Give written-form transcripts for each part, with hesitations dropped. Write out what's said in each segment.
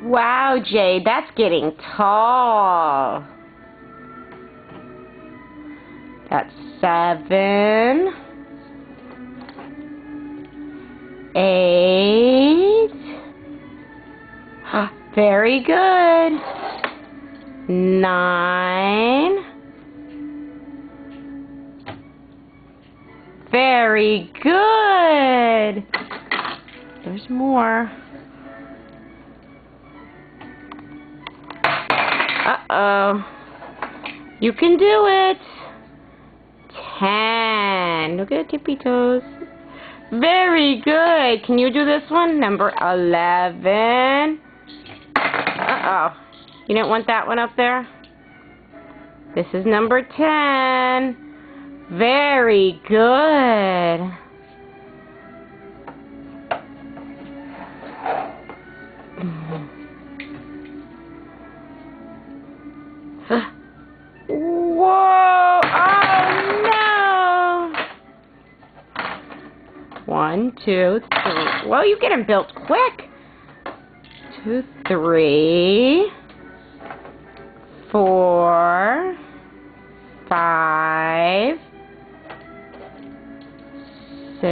Wow, Jade, that's getting tall. That's 7, 8. Very good. 9. Very good. There's more. Uh-oh. You can do it. 10. Look at the tippy toes. Very good. Can you do this one? Number 11. Uh-oh. You didn't want that one up there? This is number 10. Very good. Whoa! Oh no! 1, 2, 3. Well, you get them built quick. 2, 3, 4, 5, 6.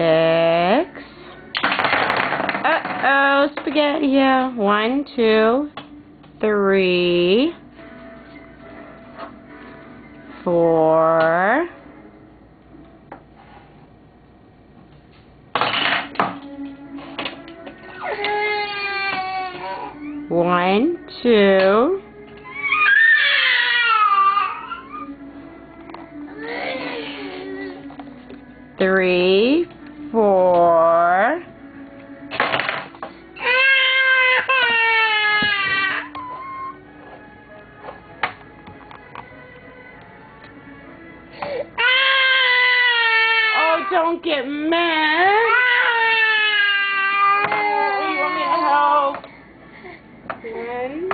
Uh-oh, spaghetti. Yeah. 1, 2, 3, 4. 1, 2. 3, 4. Oh, don't get mad. Oh, you want me to help? 1,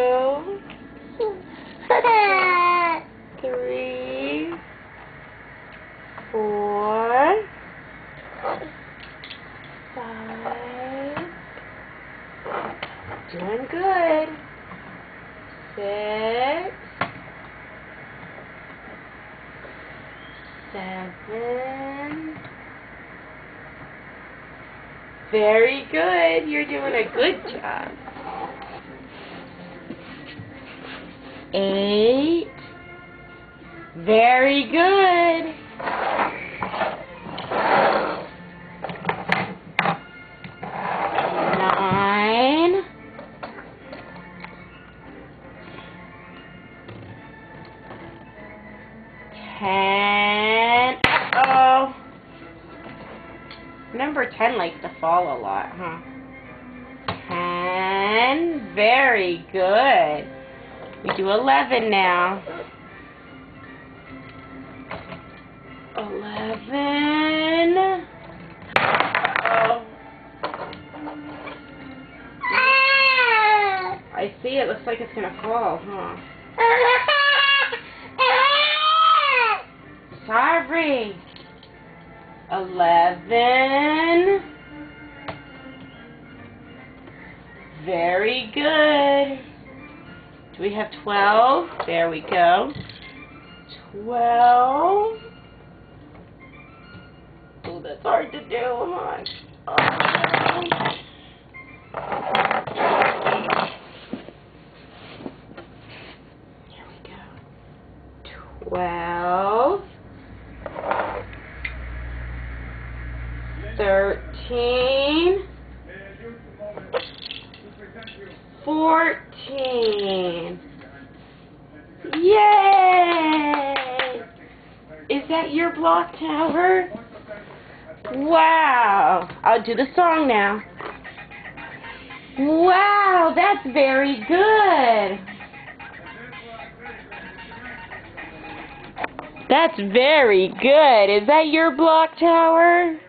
2, 3, 4, 5. Doing good. 6, 7. Very good. You're doing a good job. 8. Very good. 9. 10. Uh-oh. Number 10 likes to fall a lot, huh? 10. Very good. We do 11 now. 11. Uh-oh. I see. It looks like it's going to fall, huh? Sorry. 11. Very good. Do we have 12? There we go. 12. Oh, that's hard to do, huh? Oh. Here we go. 12. 13. 14. Yay! Is that your block tower? Wow! I'll do the song now. Wow, that's very good. That's very good. Is that your block tower?